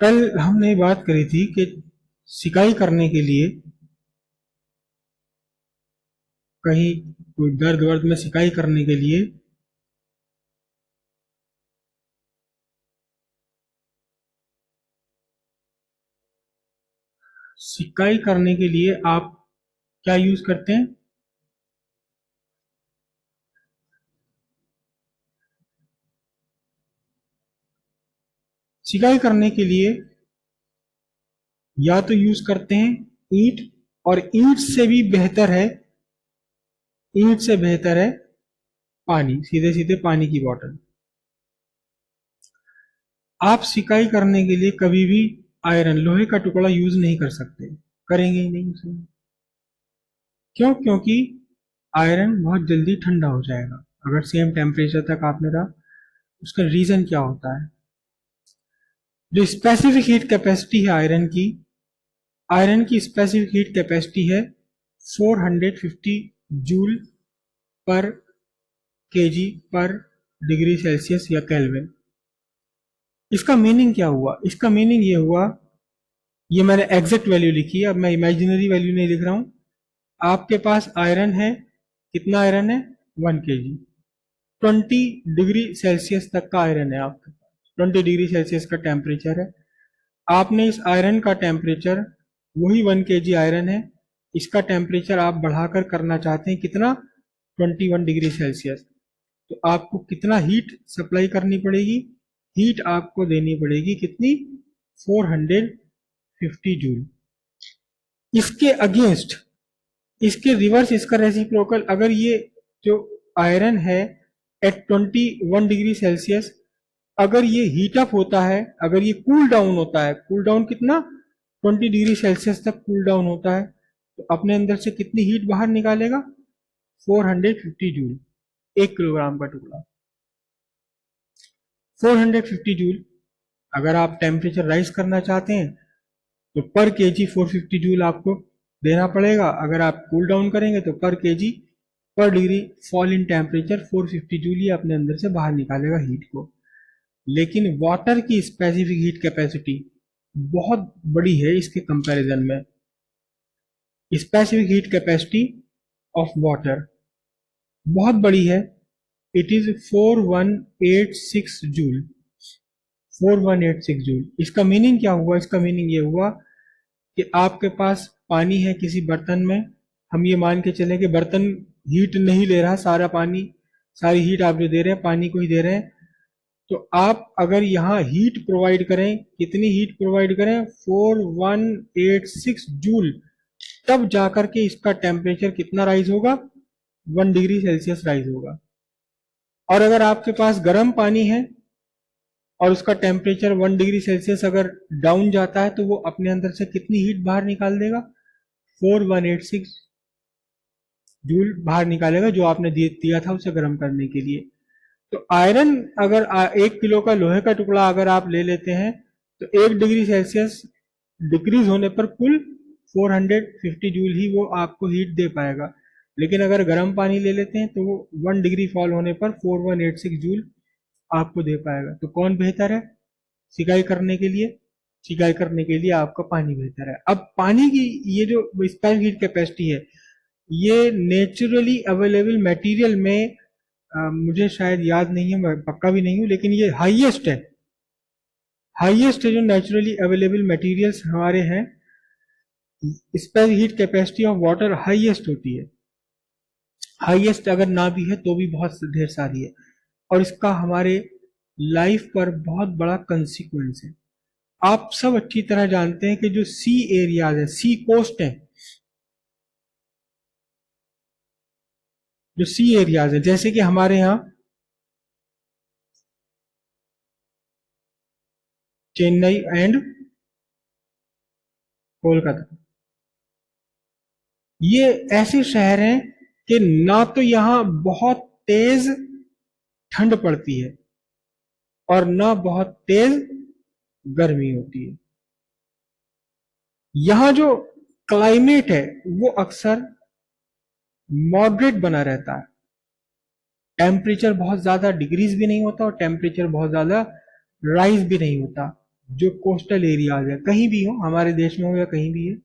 कल हमने बात करी थी कि सिकाई करने के लिए कहीं कोई दर्द वर्द में सिकाई करने के लिए आप क्या यूज करते हैं? सिकाई करने के लिए या तो यूज करते हैं ईंट, और ईंट से बेहतर है पानी, सीधे सीधे पानी की बोतल। आप सिकाई करने के लिए कभी भी आयरन, लोहे का टुकड़ा यूज नहीं कर सकते, करेंगे ही नहीं उसे। क्यों? क्योंकि आयरन बहुत जल्दी ठंडा हो जाएगा अगर सेम टेम्परेचर तक आपने रहा। उसका रीजन क्या होता है? जो स्पेसिफिक हीट कैपेसिटी है आयरन की स्पेसिफिक हीट कैपेसिटी है 450 जूल पर केजी पर डिग्री सेल्सियस या केल्विन। इसका मीनिंग क्या हुआ? इसका मीनिंग ये हुआ, ये मैंने एग्जैक्ट वैल्यू लिखी है, अब मैं इमेजिनरी वैल्यू नहीं लिख रहा हूं। आपके पास आयरन है, कितना आयरन है? 1 kg। 20 डिग्री सेल्सियस तक का आयरन है आपके पास, 20 डिग्री सेल्सियस का टेम्परेचर है। आपने इस आयरन का टेम्परेचर, वही 1 kg आयरन है, इसका टेम्परेचर आप बढ़ाकर करना चाहते हैं कितना? 21 डिग्री सेल्सियस। तो आपको कितना हीट सप्लाई करनी पड़ेगी? हीट आपको देनी पड़ेगी कितनी? 450 जूल। इसके अगेंस्ट, इसके रिवर्स, इसका रेसिप्रोकल, अगर ये जो आयरन है एट 21 डिग्री सेल्सियस, अगर ये हीट अप होता है, अगर ये कूल डाउन होता है, कूल डाउन कितना? 20 डिग्री सेल्सियस तक कूल डाउन होता है, तो अपने अंदर से कितनी हीट बाहर निकालेगा? 450 जूल। 1 किलोग्राम का टुकड़ा 450 जूल। अगर आप टेम्परेचर राइज करना चाहते हैं तो पर केजी 450 जूल आपको देना पड़ेगा। अगर आप कूल डाउन करेंगे तो पर केजी, पर degree fall in temperature 450 joule ही अपने अंदर से बाहर निकालेगा हीट को। लेकिन वाटर की स्पेसिफिक हीट कैपेसिटी बहुत बड़ी है इसके कंपैरिजन में। Specific heat capacity of water बहुत बड़ी है। It is 4186 joule. 4186 जूल। इसका मीनिंग क्या हुआ? इसका मीनिंग ये हुआ कि आपके पास पानी है किसी बर्तन में, हम ये मान के चले कि बर्तन हीट नहीं ले रहा, सारा पानी, सारी हीट आप जो दे रहे हैं पानी को ही दे रहे हैं। तो आप अगर यहाँ हीट प्रोवाइड करें, कितनी हीट प्रोवाइड करें? 4186 जूल, तब जाकर के इसका टेम्परेचर कितना राइज होगा? 1 डिग्री सेल्सियस राइज होगा। और अगर आपके पास गर्म पानी है और उसका टेम्परेचर 1 डिग्री सेल्सियस अगर डाउन जाता है, तो वो अपने अंदर से कितनी हीट बाहर निकाल देगा? 4186 जूल बाहर निकालेगा, जो आपने दिया था उसे गर्म करने के लिए। तो आयरन, अगर 1 किलो का लोहे का टुकड़ा अगर आप ले लेते हैं, तो 1 डिग्री सेल्सियस डिक्रीज होने पर कुल 450 जूल ही वो आपको हीट दे पाएगा। लेकिन अगर गर्म पानी ले लेते हैं तो वो 1 डिग्री फॉल होने पर 4186 जूल आपको दे पाएगा। तो कौन बेहतर है सिकाई करने के लिए? सिकाई करने के लिए आपका पानी बेहतर है। अब पानी की ये जो स्पेसिफिक हीट कैपेसिटी है, ये नेचुरली अवेलेबल मटेरियल में, मुझे शायद याद नहीं है, मैं पक्का भी नहीं हूं, लेकिन ये हाईएस्ट है। हाईएस्ट है जो नेचुरली अवेलेबल मटेरियल्स हमारे हैं, specific heat capacity of water highest होती है। हाईएस्ट अगर ना भी है तो भी बहुत ढेर सारी है, और इसका हमारे लाइफ पर बहुत बड़ा कंसिक्वेंस है। आप सब अच्छी तरह जानते हैं कि जो सी एरियाज है, सी कोस्ट है, जो सी एरियाज है, जैसे कि हमारे यहाँ चेन्नई एंड कोलकाता, ये ऐसे शहर हैं कि ना तो यहां बहुत तेज ठंड पड़ती है और ना बहुत तेज गर्मी होती है। यहां जो क्लाइमेट है वो अक्सर मॉडरेट बना रहता है। टेम्परेचर बहुत ज्यादा डिक्रीज भी नहीं होता और टेम्परेचर बहुत ज्यादा राइज भी नहीं होता। जो कोस्टल एरियाज है, कहीं भी हो, हमारे देश में हो या कहीं भी है,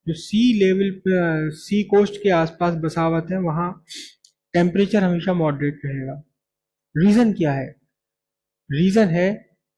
जो सी लेवल पे, सी कोस्ट के आसपास बसावत है, वहां टेम्परेचर हमेशा मॉडरेट रहेगा। रीजन क्या है? रीजन है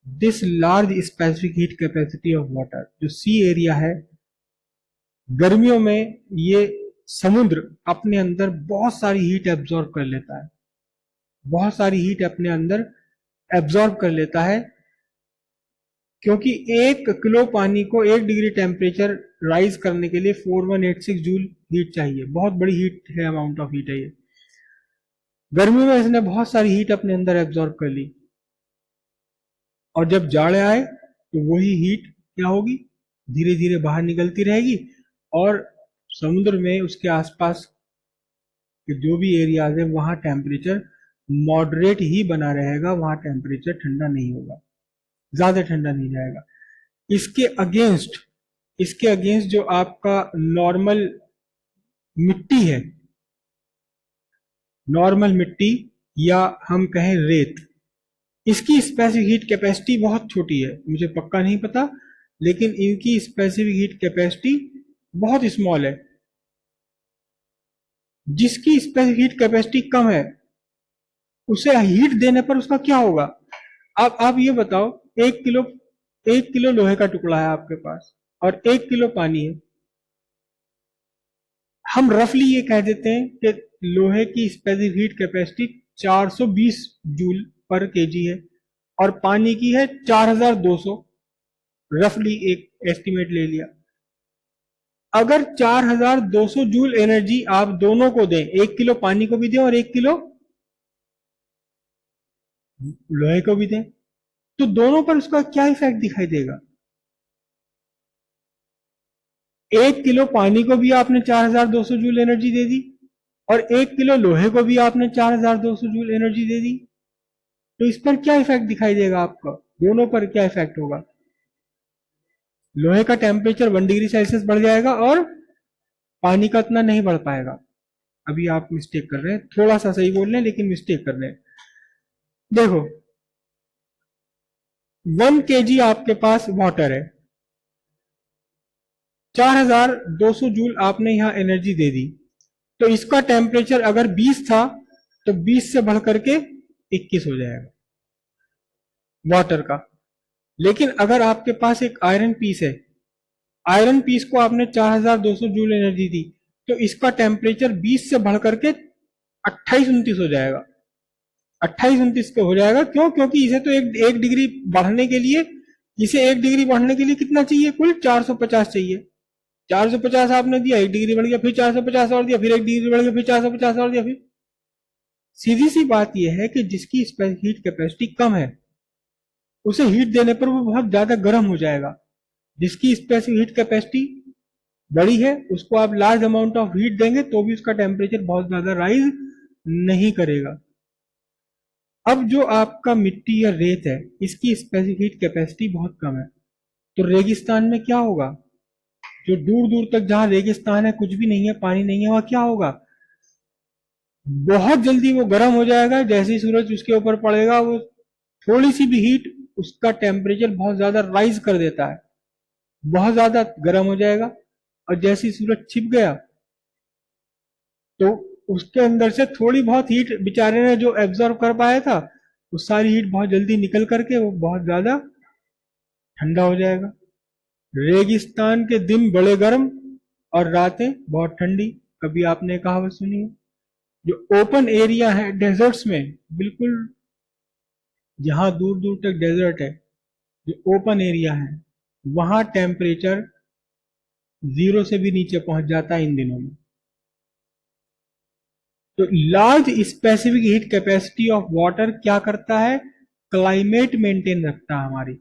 this large specific heat capacity of water. जो सी एरिया है, गर्मियों में ये समुद्र अपने अंदर बहुत सारी हीट एब्जॉर्ब कर लेता है, बहुत सारी हीट अपने अंदर एब्जॉर्ब कर लेता है, क्योंकि 1 किलो पानी को 1 डिग्री टेम्परेचर राइज करने के लिए 4186 जूल हीट चाहिए। बहुत बड़ी हीट है, अमाउंट ऑफ हीट है ये। गर्मी में इसने बहुत सारी हीट अपने अंदर एब्जॉर्ब कर ली, और जब जाड़े आए तो वही हीट क्या होगी, धीरे धीरे बाहर निकलती रहेगी, और समुद्र में उसके आसपास के जो भी एरियाज है वहां टेम्परेचर मॉडरेट ही बना रहेगा, वहां टेम्परेचर ठंडा नहीं होगा, ज्यादा ठंडा नहीं जाएगा। इसके अगेंस्ट जो आपका नॉर्मल मिट्टी है, नॉर्मल मिट्टी या हम कहें रेत, इसकी स्पेसिफिक हीट कैपेसिटी बहुत छोटी है, मुझे पक्का नहीं पता, लेकिन इनकी स्पेसिफिक हीट कैपेसिटी बहुत स्मॉल है। जिसकी स्पेसिफिक हीट कैपेसिटी कम है, उसे हीट देने पर उसका क्या होगा? आप ये बताओ, 1 किलो 1 किलो लोहे का टुकड़ा है आपके पास और 1 किलो पानी है। हम रफली ये कह देते हैं कि लोहे की स्पेसिफिक हीट कैपेसिटी 420 जूल पर केजी है और पानी की है 4200। रफली एक एस्टिमेट ले लिया। अगर 4200 जूल एनर्जी आप दोनों को दें, 1 किलो पानी को भी दें और 1 किलो लोहे को भी दें, तो दोनों पर उसका क्या इफेक्ट दिखाई देगा? 1 किलो पानी को भी आपने 4200 जूल एनर्जी दे दी और 1 किलो लोहे को भी आपने 4200 जूल एनर्जी दे दी, तो इस पर क्या इफेक्ट दिखाई देगा आपका? दोनों पर क्या इफेक्ट होगा? लोहे का टेम्परेचर 1 डिग्री सेल्सियस बढ़ जाएगा और पानी का इतना नहीं बढ़ पाएगा। अभी आप मिस्टेक कर रहे हैं, थोड़ा सा सही बोल रहे हैं लेकिन मिस्टेक कर रहे हैं। देखो, 1 kg आपके पास वाटर है, 4200 जूल आपने यहां एनर्जी दे दी, तो इसका टेम्परेचर अगर 20 था तो 20 से बढ़ करके 21 हो जाएगा वाटर का। लेकिन अगर आपके पास एक आयरन पीस है, आयरन पीस को आपने 4200 जूल एनर्जी दी, तो इसका टेम्परेचर 20 से बढ़ करके 28-29 हो जाएगा। 28-29 पे हो जाएगा। क्यों? क्योंकि इसे तो एक डिग्री बढ़ने के लिए, इसे 1 डिग्री बढ़ने के लिए कितना चाहिए? कुल 450 चाहिए। 450 आपने दिया, 1 डिग्री बढ़ गया, फिर 450 और दिया, फिर 1 डिग्री बढ़ गया, फिर 450 और दिया। फिर सीधी सी बात यह है कि जिसकी हीट कैपेसिटी कम है, उसे हीट देने पर वो बहुत ज्यादा गर्म हो जाएगा। जिसकी स्पेसिफिक हीट कैपेसिटी बड़ी है, उसको आप लार्ज अमाउंट ऑफ हीट देंगे तो भी उसका टेम्परेचर बहुत ज्यादा राइज नहीं करेगा। अब जो आपका मिट्टी या रेत है, इसकी स्पेसिफिक हीट कैपेसिटी बहुत कम है, तो रेगिस्तान में क्या होगा? जो दूर दूर तक जहां रेगिस्तान है, कुछ भी नहीं है, पानी नहीं है, वहां क्या होगा? बहुत जल्दी वो गर्म हो जाएगा। जैसे ही सूरज उसके ऊपर पड़ेगा, वो थोड़ी सी भी हीट उसका टेम्परेचर बहुत ज्यादा राइज कर देता है, बहुत ज्यादा गर्म हो जाएगा। और जैसे ही सूरज छिप गया तो उसके अंदर से थोड़ी बहुत हीट बेचारे ने जो एब्जॉर्व कर पाया था, वो सारी हीट बहुत जल्दी निकल करके वो बहुत ज्यादा ठंडा हो जाएगा। रेगिस्तान के दिन बड़े गर्म और रातें बहुत ठंडी। कभी आपने कहावत सुनी है? जो ओपन एरिया है डेजर्ट्स में, बिल्कुल जहां दूर दूर तक डेजर्ट है, जो ओपन एरिया है, वहां टेम्परेचर 0 से भी नीचे पहुंच जाता है इन दिनों में। तो large specific heat capacity of water क्या करता है? क्लाइमेट मेंटेन रखता है हमारी।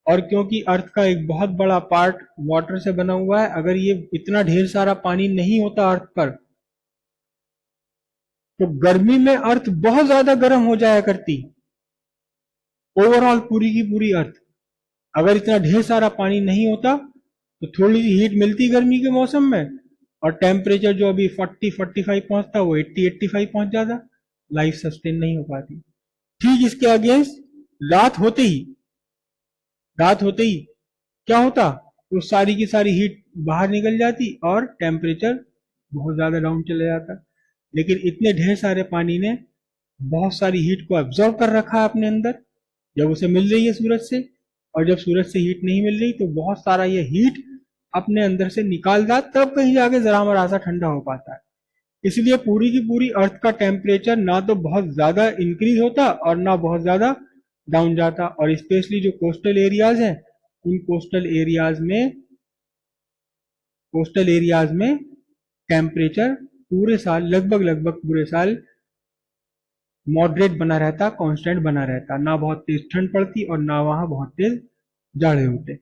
और क्योंकि अर्थ का एक बहुत बड़ा पार्ट वाटर से बना हुआ है, अगर ये इतना ढेर सारा पानी नहीं होता अर्थ पर, तो गर्मी में अर्थ बहुत ज्यादा गर्म हो जाया करती, ओवरऑल पूरी की पूरी अर्थ। अगर इतना ढेर सारा पानी नहीं होता तो थोड़ी सी हीट मिलती गर्मी के मौसम में, और टेम्परेचर जो अभी 40-45 पहुंचता, वो 80-85 पहुंच जाता। लाइफ सस्टेन नहीं हो पाती। ठीक इसके अगेंस्ट, रात होते ही रात होते ही क्या होता, वो सारी की सारी हीट बाहर निकल जाती और टेम्परेचर बहुत ज्यादा डाउन चला जाता। लेकिन इतने ढेर सारे पानी ने बहुत सारी हीट को एब्जॉर्ब कर रखा है अपने अंदर, जब उसे मिल रही है सूरज से, और जब सूरज से हीट नहीं मिल रही तो बहुत सारा ये हीट अपने अंदर से निकाल रहा, तब कहीं जाके जरा मरा सा ठंडा हो पाता है। इसलिए पूरी की पूरी अर्थ का टेम्परेचर ना तो बहुत ज्यादा इंक्रीज होता और ना बहुत ज्यादा डाउन जाता। और स्पेशली जो कोस्टल एरियाज हैं, उन कोस्टल एरियाज में टेम्परेचर पूरे साल, लगभग लगभग पूरे साल मॉडरेट बना रहता, कांस्टेंट बना रहता, ना बहुत तेज ठंड पड़ती और ना वहां बहुत तेज जाड़े होते।